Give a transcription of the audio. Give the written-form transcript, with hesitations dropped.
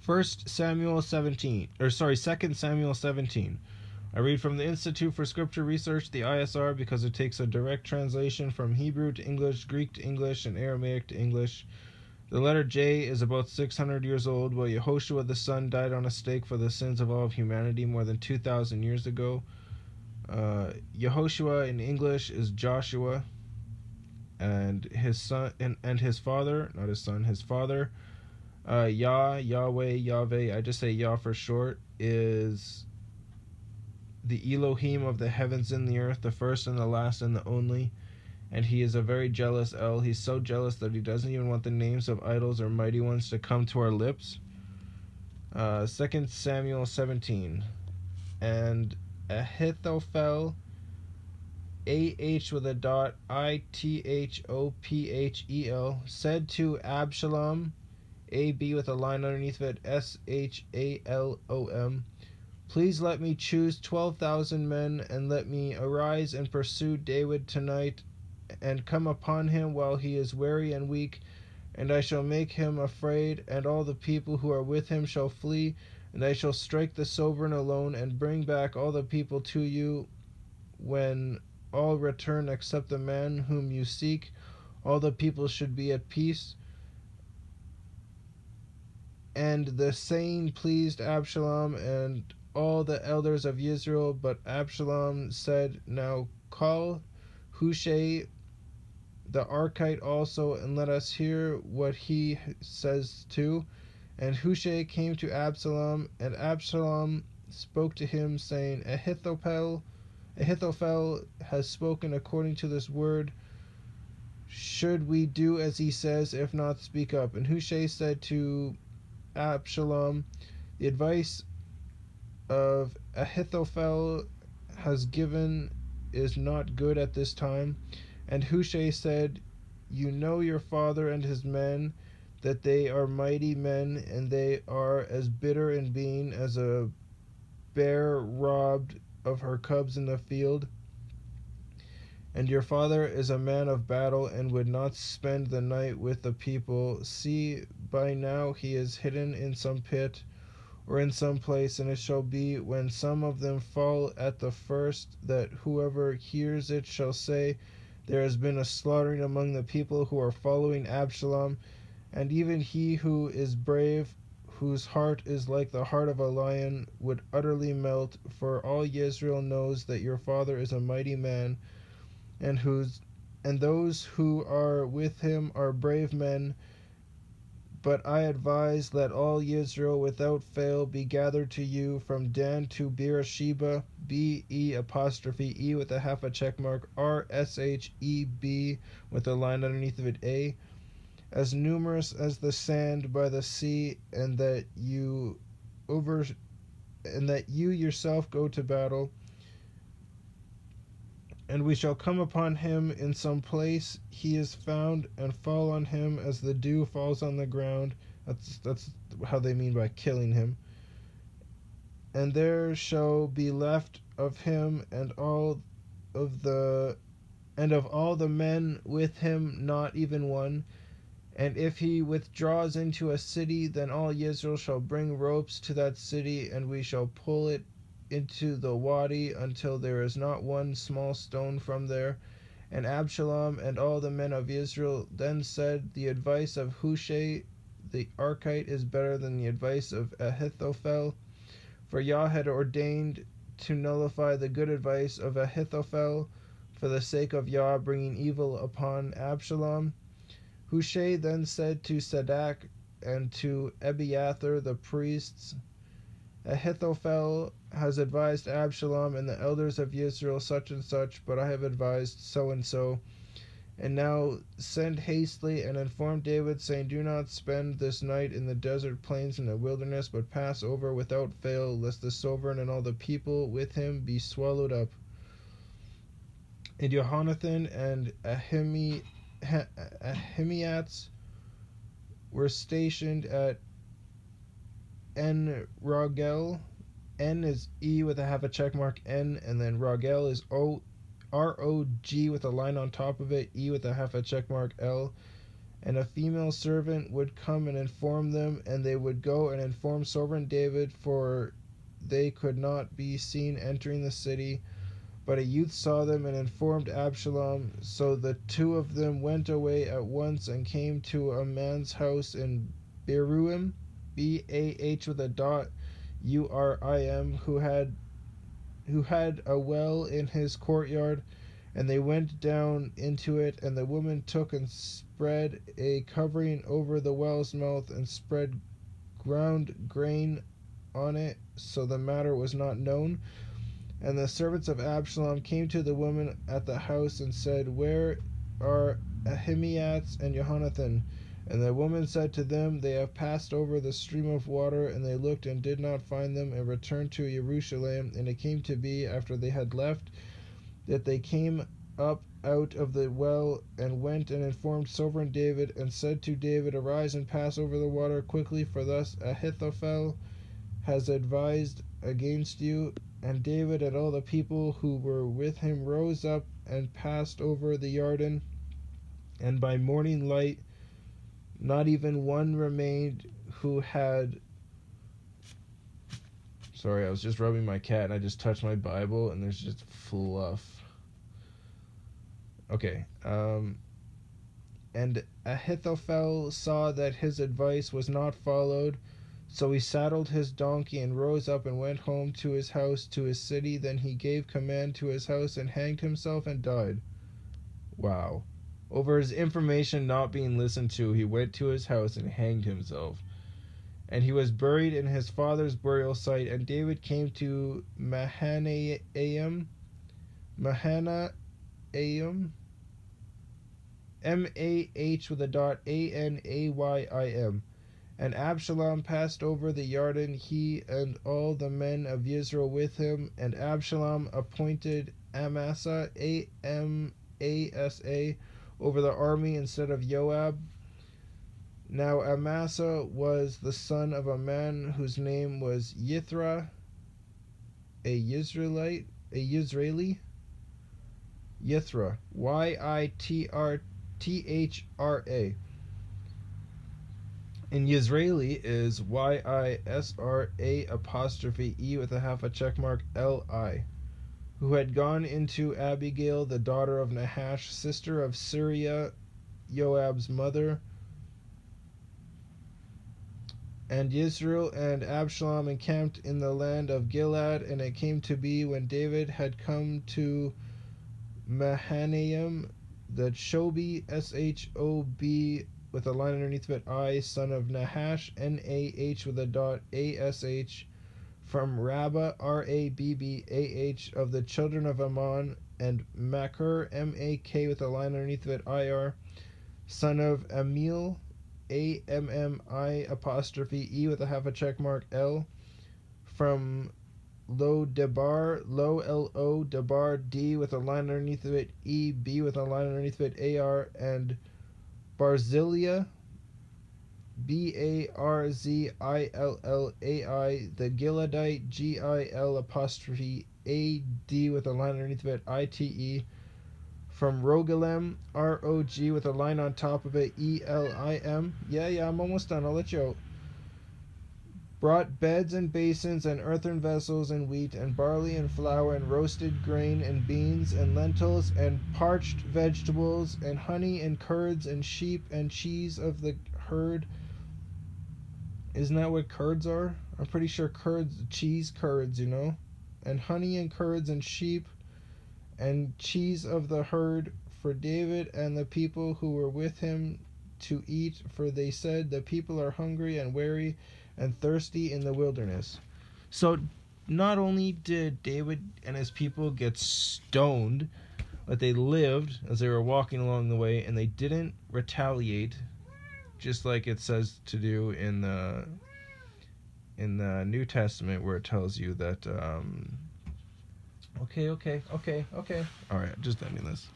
Second Samuel 17. I read from the Institute for Scripture Research, the ISR, because it takes a direct translation from Hebrew to English, Greek to English, and Aramaic to English. The letter J is about 600 years old, while Yehoshua the Son died on a stake for the sins of all of humanity more than 2,000 years ago. Yehoshua in English is Joshua, and his son and his father, not his son, his father, YahWeh, I just say Yah for short, is the Elohim of the heavens and the earth, the first and the last and the only. And he is a very jealous El. He's so jealous that he doesn't even want the names of idols or mighty ones to come to our lips. 2 Samuel 17. And Ahithophel, A-H with a dot, I-T-H-O-P-H-E-L, said to Absalom, A-B with a line underneath of it, S-H-A-L-O-M, please let me choose 12,000 men, and let me arise and pursue David tonight, and come upon him while he is weary and weak, and I shall make him afraid, and all the people who are with him shall flee, and I shall strike the sovereign alone, and bring back all the people to you. When all return except the man whom you seek, all the people should be at peace. And the saying pleased Absalom and all the elders of Israel, but Absalom said, now call Hushai the Archite also, and let us hear what he says too. And Hushai came to Absalom, and Absalom spoke to him, saying, Ahithophel has spoken according to this word. Should we do as he says? If not, speak up. And Hushai said to Absalom, the advice of Ahithophel has given is not good at this time. And Hushai said, you know your father and his men, that they are mighty men, and they are as bitter in being as a bear robbed of her cubs in the field. And your father is a man of battle, and would not spend the night with the people. See, by now he is hidden in some pit, or in some place, and it shall be, when some of them fall at the first, that whoever hears it shall say, there has been a slaughtering among the people who are following Absalom, and even he who is brave, whose heart is like the heart of a lion, would utterly melt, for all Israel knows that your father is a mighty man, and those who are with him are brave men. But I advise, let all Israel without fail be gathered to you, from Dan to Beersheba, B-E'' with a half a check mark, R-S-H-E-B with a line underneath of it, A, as numerous as the sand by the sea, and that you yourself go to battle. And we shall come upon him in some place he is found, and fall on him as the dew falls on the ground. That's how they mean by killing him. And there shall be left of him and of all the men with him not even one. And if he withdraws into a city, then all Israel shall bring ropes to that city, and we shall pull it into the wadi until there is not one small stone from there. And Absalom and all the men of Israel then said, the advice of Hushai the Archite is better than the advice of Ahithophel, for Yah had ordained to nullify the good advice of Ahithophel for the sake of Yah bringing evil upon Absalom. Hushai then said to Sadak and to Abiathar the priests, Ahithophel has advised Absalom and the elders of Israel such and such, but I have advised so and so. And now send hastily and inform David, saying, do not spend this night in the desert plains in the wilderness, but pass over without fail, lest the sovereign and all the people with him be swallowed up. And Jonathan and Ahimaaz were stationed at En Rogel. N is E with a half a check mark, N, and then Rogel is O-R-O-G with a line on top of it, E with a half a check mark, L. and a female servant would come and inform them, and they would go and inform sovereign David, for they could not be seen entering the city. But a youth saw them and informed Absalom. So the two of them went away at once and came to a man's house in Beruim, Bah with a dot, Urim, who had a well in his courtyard. And they went down into it, and the woman took and spread a covering over the well's mouth, and spread ground grain on it, so the matter was not known. And the servants of Absalom came to the woman at the house and said, Where are Ahimaaz and Jonathan? And the woman said to them, They have passed over the stream of water. And they looked and did not find them, and returned to Jerusalem. And it came to be, after they had left, that they came up out of the well, and went and informed sovereign David, and said to David, Arise and pass over the water quickly, for thus Ahithophel has advised against you. And David and all the people who were with him rose up and passed over the Jordan. And by morning light, not even one remained who had. Sorry, I was just rubbing my cat and I just touched my Bible and there's just fluff. Okay. And Ahithophel saw that his advice was not followed. So he saddled his donkey and rose up and went home to his house, to his city. Then he gave command to his house and hanged himself and died. Wow. Over his information not being listened to, he went to his house and hanged himself. And he was buried in his father's burial site. And David came to Mahanaim, M-A-H with a dot, A-N-A-Y-I-M. And Absalom passed over the Jordan, he and all the men of Israel with him. And Absalom appointed Amasa, A-M-A-S-A, over the army instead of Joab. Now Amasa was the son of a man whose name was Yithra, a Yisraeli, Yithra, Y-I-T-R-T-H-R-A. And Yisraeli is Y-I-S-R-A apostrophe E with a half a check mark L-I, who had gone into Abigail, the daughter of Nahash, sister of Syria, Joab's mother. And Israel and Absalom encamped in the land of Gilead. And it came to be, when David had come to Mahanaim, that Shobi, S-H-O-B, with a line underneath of it, I, son of Nahash, N-A-H with a dot, A-S-H, from Rabbah, R-A-B-B-A-H, of the children of Ammon, and Makir, M-A-K with a line underneath of it, I-R, son of Amiel, A-M-M-I apostrophe E with a half a check mark L, from Lo Debar, Lo L-O, Debar, D with a line underneath of it, E-B with a line underneath of it, A-R, and Barzillai, B-A-R-Z-I-L-L-A-I, the Gileadite, G-I-L apostrophe A-D with a line underneath of it, I-T-E, from Rogelem, R-O-G with a line on top of it, E-L-I-M. Yeah, I'm almost done. I'll let you out. Brought beds and basins and earthen vessels and wheat and barley and flour and roasted grain and beans and lentils and parched vegetables and honey and curds and sheep and cheese of the herd. Isn't that what curds are? I'm pretty sure cheese curds, and honey and curds and sheep and cheese of the herd for David and the people who were with him to eat, for they said, the people are hungry and weary and thirsty in the wilderness. So not only did David and his people get stoned, but they lived as they were walking along the way, and they didn't retaliate, just like it says to do in the New Testament, where it tells you that Okay. All right, just ending this.